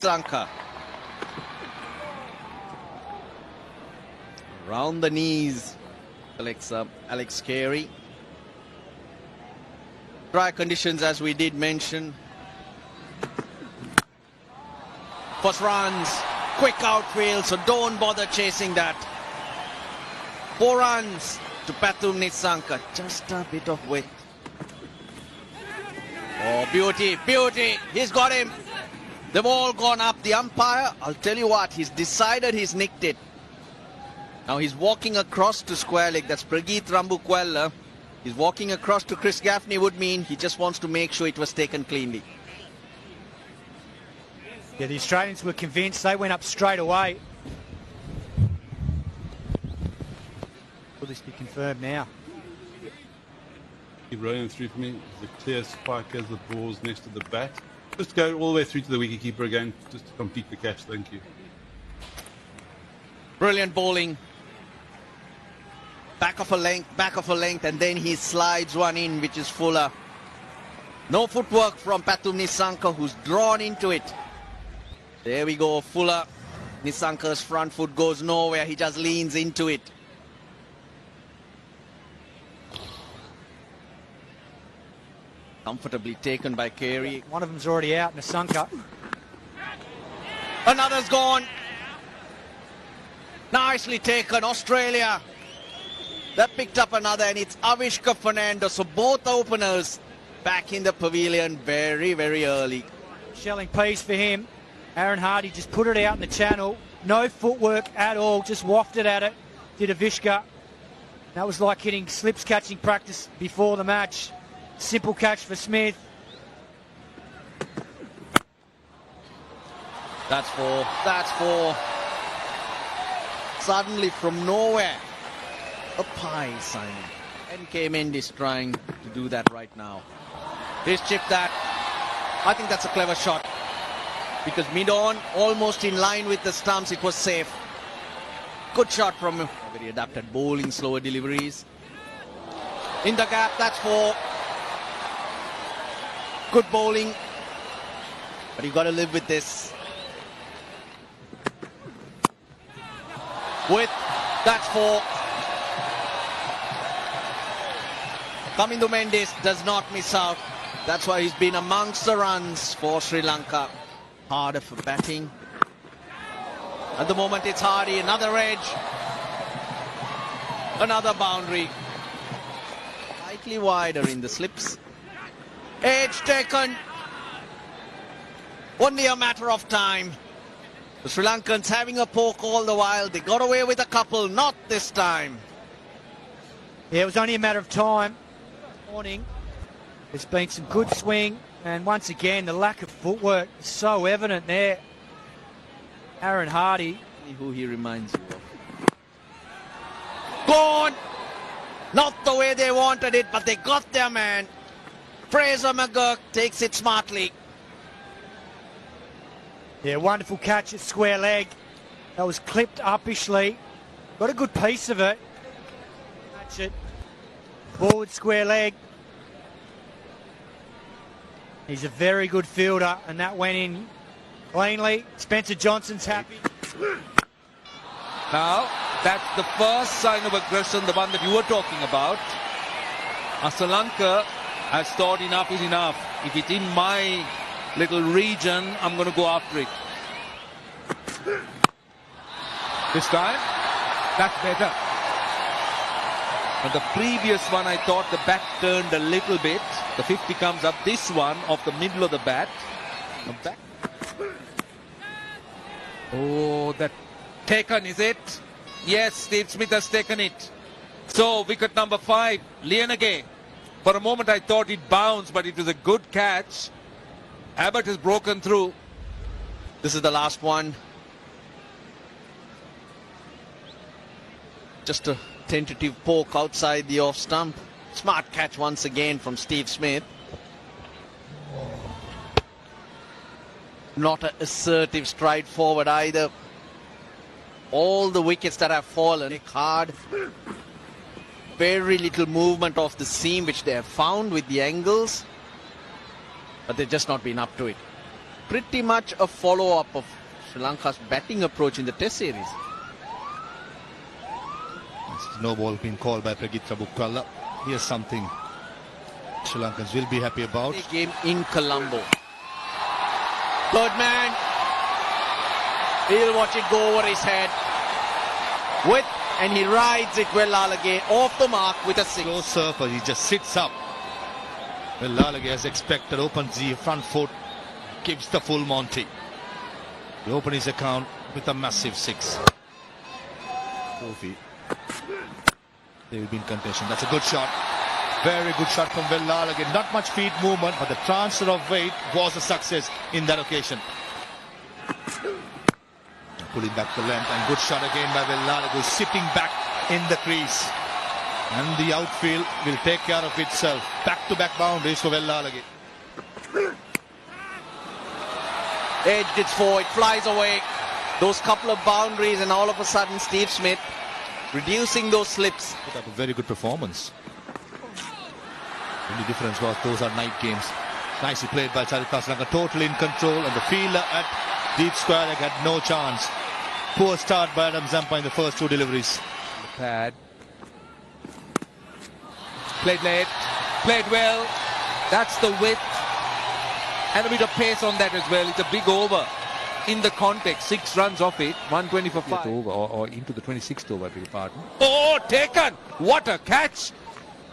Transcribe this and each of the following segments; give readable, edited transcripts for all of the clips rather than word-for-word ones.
Lanka. Round the knees, Alex Carey. Dry conditions, as we did mention. First runs, quick outfield, so don't bother chasing that. 4 runs to Pathum Nissanka, just a bit of width. Oh, beauty, beauty, he's got him. They've all gone up. The umpire, I'll tell you what, he's decided he's nicked it. Now he's walking across to square leg. That's Prageet Rambukwella. He's walking across to Chris Gaffney would mean he just wants to make sure it was taken cleanly. Yeah, the Australians were convinced. They went up straight away. Will this be confirmed now? Keep rolling through for me. The clear spike as the ball's next to the bat. Just go all the way through to the wicketkeeper again, just to complete the catch. Thank you. Brilliant bowling. Back of a length, and then he slides one in, which is fuller. No footwork from Pathum Nissanka, who's drawn into it. There we go, fuller. Nissanka's front foot goes nowhere. He just leans into it. Comfortably taken by Carey. One of them's already out, Nissanka. Another's gone. Nicely taken, Australia. That picked up another, and it's Avishka Fernando. So both openers back in the pavilion very, very early. Shelling piece for him. Aaron Hardy just put it out in the channel. No footwork at all, just wafted at it. Did Avishka. That was like hitting slips catching practice before the match. Simple catch for Smith. That's four. Suddenly from nowhere, a pie sign. NK Mendes trying to do that right now. He's chipped that. I think that's a clever shot. Because mid-on, almost in line with the stumps, it was safe. Good shot from him. Very adapted bowling, slower deliveries. In the gap, that's 4. Good bowling. But you got to live with this. That's 4. Kamindu Mendes does not miss out. That's why he's been amongst the runs for Sri Lanka. Harder for batting. At the moment it's Hardy, another edge. Another boundary. Slightly wider in the slips. Edge taken. Only a matter of time. The Sri Lankans having a poke all the while. They got away with a couple, not this time. Yeah, it was only a matter of time. Morning. There's been some good swing, and once again, the lack of footwork is so evident there. Aaron Hardy. Who he reminds you of. Gone! Not the way they wanted it, but they got their man. Fraser McGurk takes it smartly. Yeah, wonderful catch at square leg. That was clipped uppishly. Got a good piece of it. Catch it. Forward square leg. He's a very good fielder, and that went in cleanly. Spencer Johnson's happy. Now, that's the first sign of aggression, the one that you were talking about. Sri Lanka has thought enough is enough. If it's in my little region, I'm going to go after it. This time, that's better. But the previous one, I thought the bat turned a little bit. The 50 comes up. This one, off the middle of the bat. Oh, that taken, is it? Yes, Steve Smith has taken it. So, wicket number 5, Lienage. For a moment, I thought it bounced, but it was a good catch. Abbott has broken through. This is the last one. Just a tentative poke outside the off stump. Smart catch once again from Steve Smith. Not an assertive stride forward either. All the wickets that have fallen hard. Very little movement of the seam which they have found with the angles. But they've just not been up to it. pretty much a follow-up of Sri Lanka's batting approach in the Test series. No ball being called by Pregitra Bukkala. Here's something Sri Lankans will be happy about. The game in Colombo. Third man. He'll watch it go over his head. And he rides it well, Lalage, off the mark with a 6. Slow surfer, he just sits up. Well, Lalage, as expected, opens the front foot, gives the full Monty. He opens his account with a massive 6. 4 feet. They will be in contention. That's a good shot. Very good shot from Well Lalage. Not much feet movement, but the transfer of weight was a success in that occasion. Pulling back the length, and good shot again by Well Lalage, who's sitting back in the crease. And the outfield will take care of itself. Back-to-back boundaries for Well Lalage. Edged it forward, flies away. Those couple of boundaries, and all of a sudden Steve Smith reducing those slips. Put up a very good performance. Only difference was those are night games. Nicely played by Charith Lanka, totally in control, and the fielder at deep square leg had no chance. Poor start by Adam Zampa in the first 2 deliveries. Pad. Played late, played well. That's the width. And a bit of pace on that as well. It's a big over. In the context, 6 runs off it, 120 for 5. Over, or into the 26th over, I beg your pardon. Oh, taken! What a catch!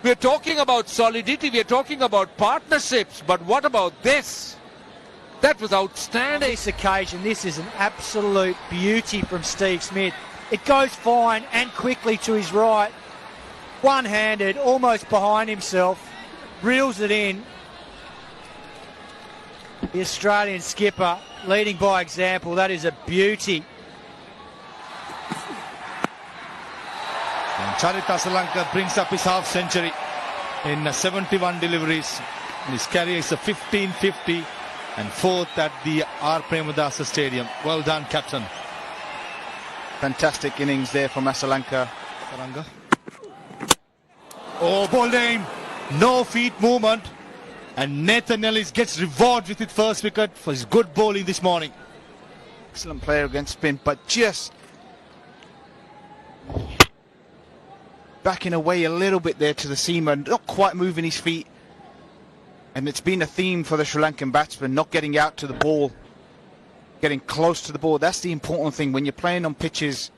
We're talking about solidity, we're talking about partnerships, but what about this? That was outstanding. On this occasion, this is an absolute beauty from Steve Smith. It goes fine and quickly to his right. One-handed, almost behind himself. Reels it in. The Australian skipper leading by example. That is a beauty. And Charith Lanka brings up his half century in 71 deliveries. His career is a 1550 and 4th at the R. Premadasa Stadium. Well done, captain. Fantastic innings there from Asalanka. Oh, ball name. No feet movement. And Nathan Ellis gets rewarded with his first wicket for his good bowling this morning. Excellent player against spin, but just backing away a little bit there to the seamer, not quite moving his feet. And it's been a theme for the Sri Lankan batsman, not getting out to the ball, getting close to the ball. That's the important thing when you're playing on pitches.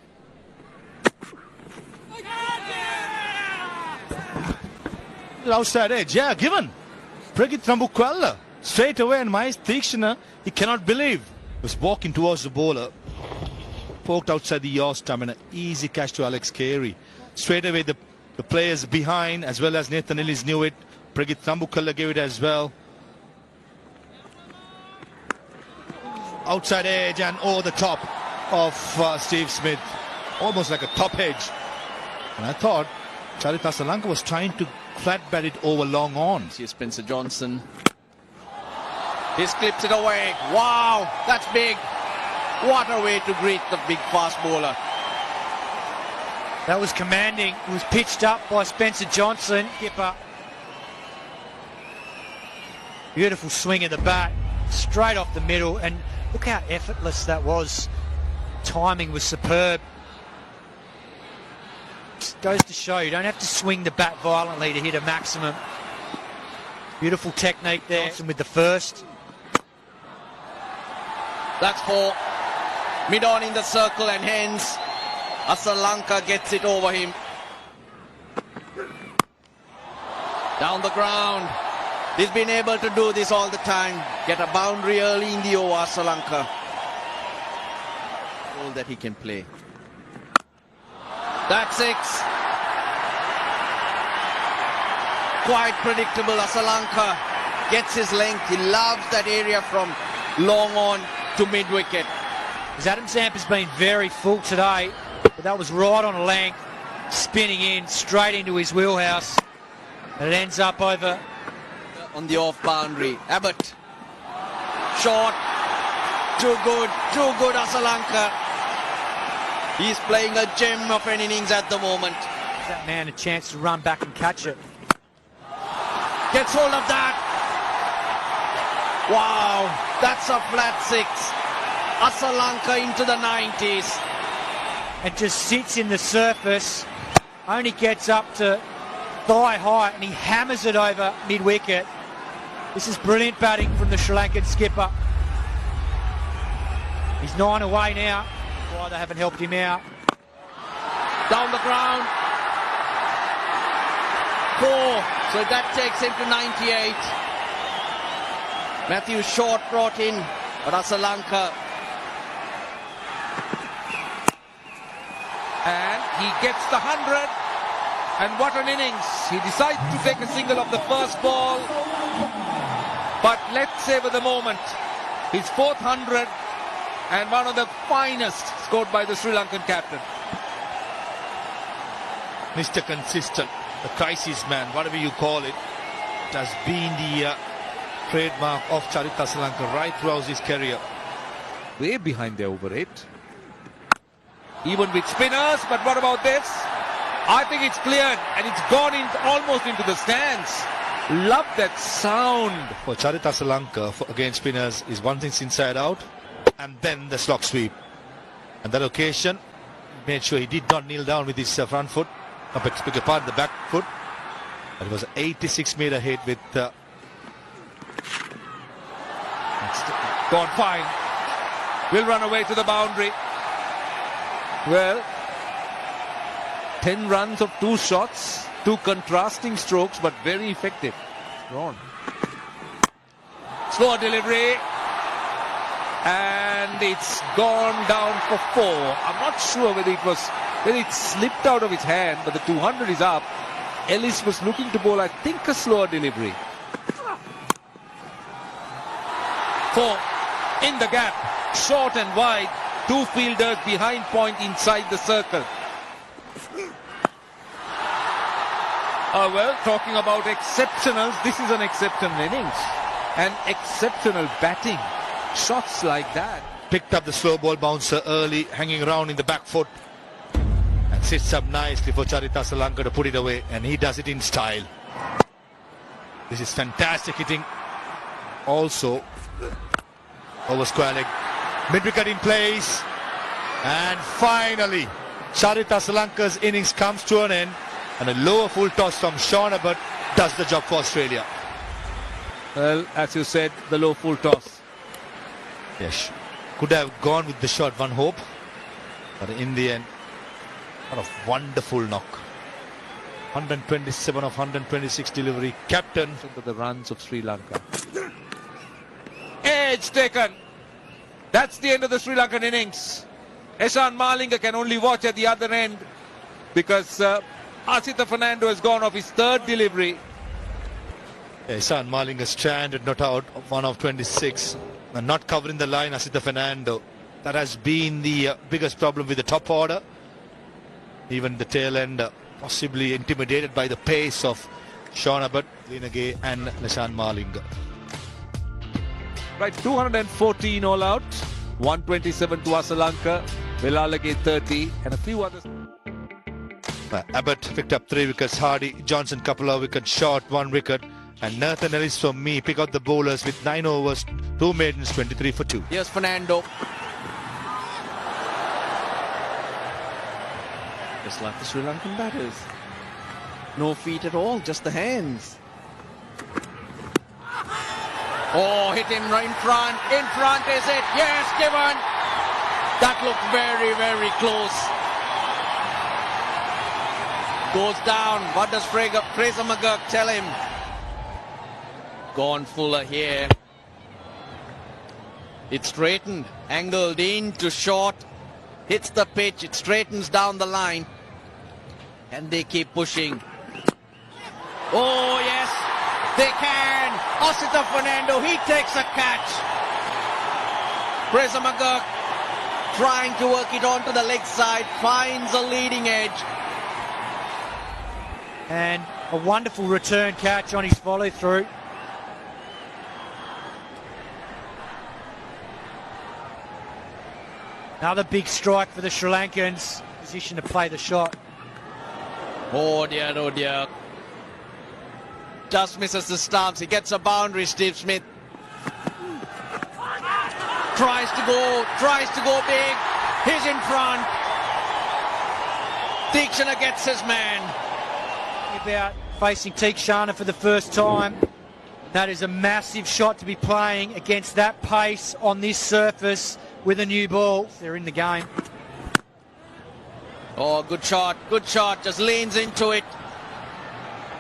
Outside edge, yeah, given. Pregitra Bukkala straight away, and Mahesh Theekshana, he cannot believe, was walking towards the bowler, poked outside the yaw stamina. Easy catch to Alex Carey. Straight away the players behind as well as Nathan Ellis knew it. Pregitra Bukkala gave it as well. Outside edge and over the top of Steve Smith, almost like a top edge. And I thought Charith Lanka was trying to flat bat it over long on. Here's Spencer Johnson. He clips it away. Wow, that's big. What a way to greet the big fast bowler. That was commanding. It was pitched up by Spencer Johnson. Skipper. Beautiful swing of the bat. Straight off the middle. And look how effortless that was. Timing was superb. Just goes to show you don't have to swing the bat violently to hit a maximum. Beautiful technique there. Johnson with the first. That's 4. Mid-on in the circle, and hence Asalanka gets it over him. Down the ground. He's been able to do this all the time. Get a boundary early in the over, Asalanka. All that he can play. That's 6. Quite predictable. Asalanka gets his length. He loves that area from long on to mid-wicket. Adam Zampa's been very full today, but that was right on a length, spinning in straight into his wheelhouse. And it ends up over on the off boundary. Abbott. Short. Too good Asalanka. He's playing a gem of an innings at the moment. that man a chance to run back and catch it. Gets hold of that. Wow. That's a flat 6. Asalanka into the 90s. And just sits in the surface, only gets up to thigh height, and he hammers it over mid-wicket. This is brilliant batting from the Sri Lankan skipper. He's 9 away now. Why they haven't helped him out. Down the ground. 4. So that takes him to 98. Matthew Short brought in, but Asalanka. And he gets the 100. And what an innings. He decides to take a single of the first ball. But let's savor the moment. His 4th 100 and one of the finest scored by the Sri Lankan captain. Mr. Consistent, the crisis man, whatever you call it, has been the trademark of Charith Asalanka right throughout his career. Way behind the over 8. Even with spinners, but what about this? I think it's cleared and it's gone in almost into the stands. Love that sound. For Charith Asalanka against spinners is one thing's inside out and then the slog sweep. And that occasion made sure he did not kneel down with his front foot, beg your pardon, the back foot. It was an 86 meter hit with Gone fine. Will run away to the boundary. Well, 10 runs of 2 shots, 2 contrasting strokes, but very effective. Gone. Slow delivery. And it's gone down for 4. I'm not sure whether it slipped out of his hand, but the 200 is up. Ellis was looking to bowl, I think, a slower delivery. 4 in the gap, short and wide. 2 fielders behind point inside the circle. Well, talking about exceptionals, this is an exceptional innings. And exceptional batting. Shots like that. picked up the slow ball bouncer early, hanging around in the back foot, and sits up nicely for Charith Asalanka to put it away, and he does it in style. This is fantastic hitting. Also, over square leg, mid-wicket in place, and finally, Charith Asalanka's innings comes to an end, and a lower full toss from Sean Abbott does the job for Australia. Well, as you said, the low full toss. Yes, could have gone with the shot, one hope, but in the end, what a wonderful knock. 127 of 126 delivery, captain Into the runs of Sri Lanka. Edge taken. That's the end of the Sri Lankan innings. Eshan Malinga can only watch at the other end because Asitha Fernando has gone off his third delivery. Ishan Malinga stranded, not out, 1 of 26, and not covering the line. Asitha Fernando, that has been the biggest problem with the top order. Even the tail end, possibly intimidated by the pace of Sean Abbott, Linagay and Ishan Malinga. Right, 214 all out, 127 to Asalanka, Velalage 30 and a few others. Abbott picked up 3 wickets, Hardy, Johnson couple of wickets short, 1 wicket, and Nathan Ellis from me pick out the bowlers with 9 overs, 2 maidens, 23 for 2. Here's Fernando. Just like the Sri Lankan batters. No feet at all, just the hands. Oh, hit him right in front. In front, is it? Yes, given. That looked very, very close. Goes down. What does Fraser McGurk tell him? Gone fuller here. It's straightened, angled in to short. Hits the pitch, it straightens down the line. And they keep pushing. Oh, yes, they can. Asitha Fernando, he takes a catch. Fraser McGurk trying to work it onto the leg side, finds a leading edge. And a wonderful return catch on his follow through. Another big strike for the Sri Lankans. Position to play the shot. Oh dear, oh dear. Just misses the stumps. He gets a boundary, Steve Smith. tries to go big. He's in front. Deekshana gets his man. About facing Teekshana for the first time. That is a massive shot to be playing against that pace on this surface with a new ball. They're in the game. Oh, good shot, just leans into it.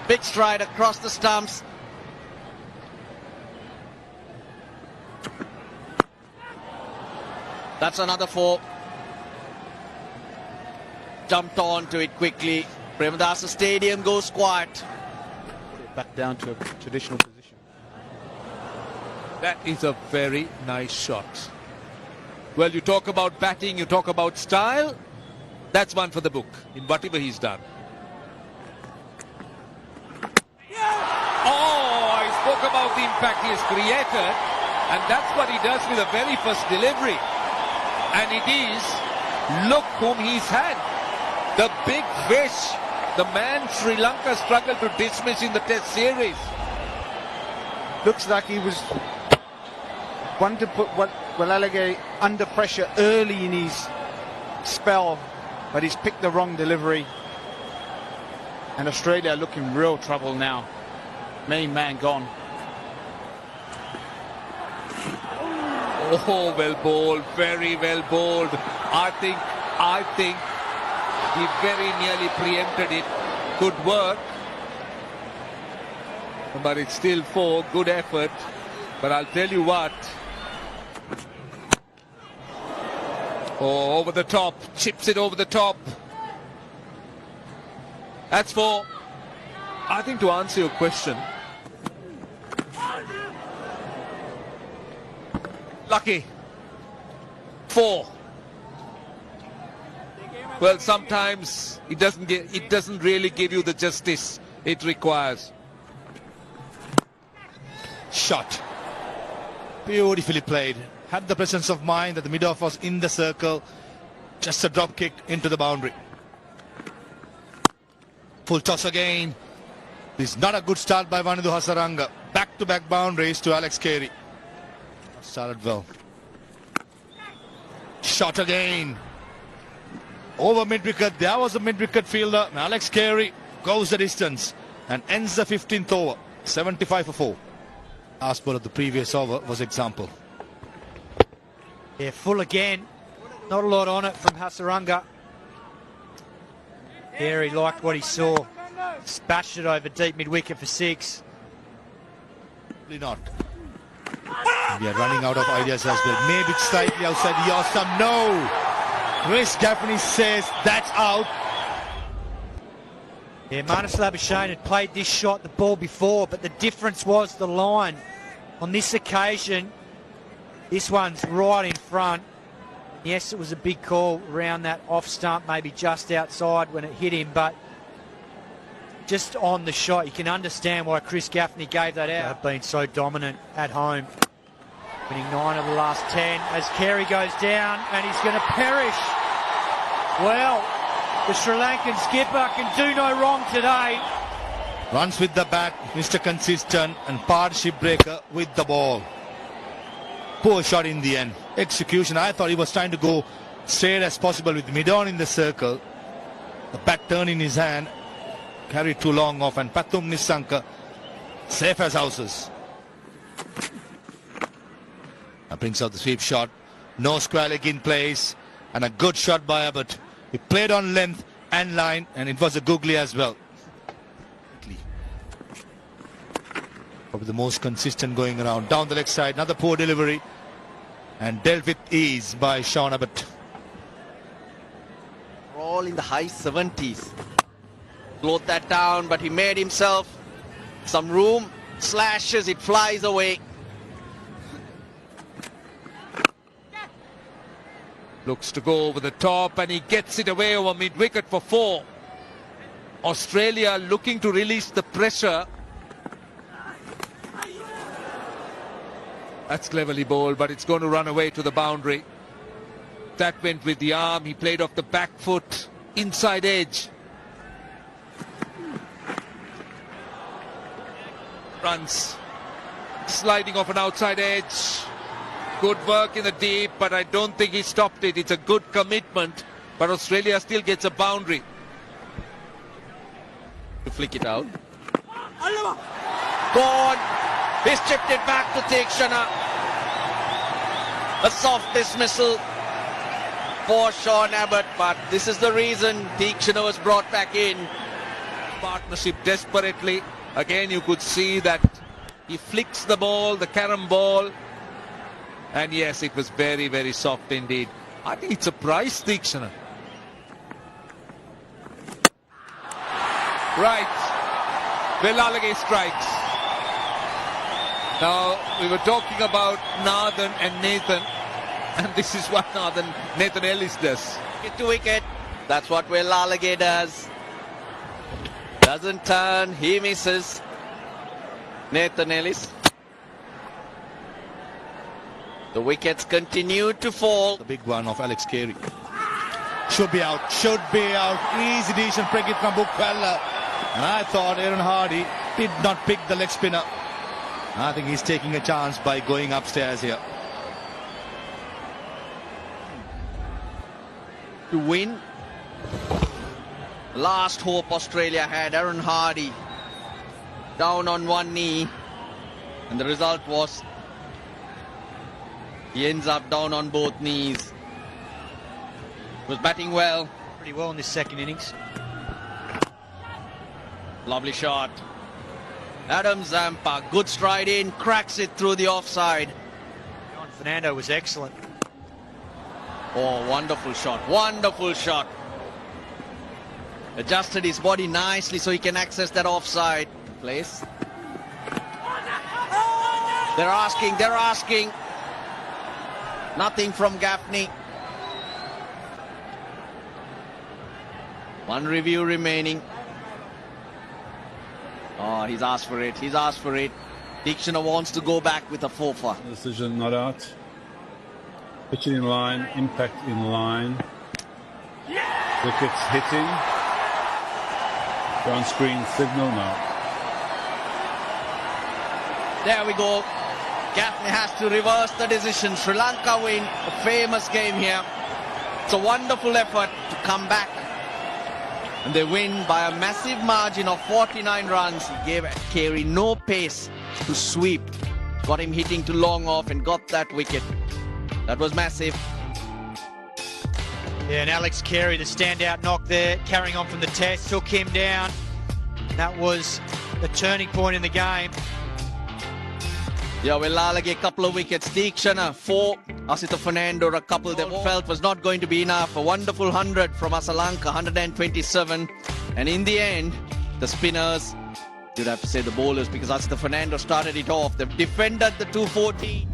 Big stride across the stumps. That's another 4. Jumped onto it quickly. Premadasa Stadium goes quiet. Back down to a traditional position. That is a very nice shot. Well, you talk about batting, you talk about style. That's one for the book in whatever he's done. Oh, I spoke about the impact he has created, and that's what he does with the very first delivery. And it is, look whom he's had. The big fish, the man Sri Lanka struggled to dismiss in the Test series. Looks like he was wanting to put Walalage under pressure early in his spell, but he's picked the wrong delivery. And Australia are looking real trouble now. Main man gone. Oh, well bowled, very well bowled. I think he very nearly preempted it. Good work. But it's still 4, good effort. But I'll tell you what. Oh, over the top, chips it over the top. That's 4. I think to answer your question, lucky. 4. Well, sometimes it doesn't really give you the justice it requires. Shot. Beautifully played. Had the presence of mind that the mid-off was in the circle. Just a drop kick into the boundary. Full toss again. This is not a good start by Vanidhu Hasaranga. Back-to-back boundaries to Alex Carey. Started well. Shot again. Over mid-wicket. There was a mid-wicket fielder. And Alex Carey goes the distance and ends the 15th over. 75 for 4. Last ball of the previous over was example. Yeah, full again. Not a lot on it from Hasaranga. Carey liked what he saw. Dispatched it over deep mid-wicket for 6. Probably not. We are running out of ideas as well. Maybe it's slightly outside the awesome. No! Chris Gaffney says that's out. Yeah, Marnus Labuschagne had played this shot, the ball before, but the difference was the line. On this occasion, this one's right in front. Yes, it was a big call around that off stump, maybe just outside when it hit him, but just on the shot, you can understand why Chris Gaffney gave that out. They've been so dominant at home. Winning 9 of the last 10 as Carey goes down and he's going to perish. Well, the Sri Lankan skipper can do no wrong today. Runs with the bat, Mr. Consistent, and partnership breaker with the ball. Poor shot in the end. Execution, I thought he was trying to go straight as possible with mid-on in the circle. The bat turned in his hand, carried too long off, and Pathum Nissanka safe as houses. That brings out the sweep shot. No square leg in place, and a good shot by Abbott. He played on length and line, and it was a googly as well. Probably the most consistent going around. Down the leg side, another poor delivery, and dealt with ease by Sean Abbott. All in the high 70s. Float that down, but he made himself some room. Slashes, it flies away. Looks to go over the top and he gets it away over mid-wicket for 4. Australia looking to release the pressure. That's cleverly bowled, but it's going to run away to the boundary. That went with the arm. He played off the back foot, inside edge. Runs. Sliding off an outside edge. Good work in the deep, but I don't think he stopped it. It's a good commitment, but Australia still gets a boundary. To flick it out. Gone. He's chipped it back to Tikshana. A soft dismissal for Sean Abbott, but this is the reason Tikshana was brought back in. Partnership desperately. Again, you could see that he flicks the ball, the carom ball. And yes, it was very, very soft indeed. I think it surprised Tikshana. Right. Velalage strikes. Now, we were talking about Nathan and Nathan. And this is what Nathan Ellis does. Get to wicket. That's what Velalage does. Doesn't turn. He misses. Nathan Ellis. The wickets continue to fall. The big one of Alex Carey. Should be out. Should be out. Easy decision. Break it from Bukwella. And I thought Aaron Hardy did not pick the leg spinner. I think he's taking a chance by going upstairs here. To win. Last hope Australia had. Aaron Hardy down on one knee. And the result was he ends up down on both knees. Was batting well. Pretty well in this second innings. Lovely shot. Adam Zampa, good stride in, cracks it through the offside. John Fernando was excellent. Oh, wonderful shot, wonderful shot. Adjusted his body nicely so he can access that offside place. They're asking. Nothing from Gaffney. One review remaining. Oh, he's asked for it. Tikshana wants to go back with a 4-for. Decision not out. Pitch it in line, impact in line. Wickets hitting. On screen signal now. There we go. Gaffney has to reverse the decision. Sri Lanka win. A famous game here. It's a wonderful effort to come back. And they win by a massive margin of 49 runs. He gave Carey no pace to sweep. Got him hitting to long off and got that wicket. That was massive. Yeah, and Alex Carey, the standout knock there, carrying on from the test, took him down. That was the turning point in the game. Yeah, Velalage a couple of wickets. Tikshana 4. Asita Fernando a couple they felt was not going to be enough. A wonderful 100 from Asalanka, 127. And in the end, the spinners, you'd have to say the bowlers, because Asita Fernando started it off. They've defended the 240.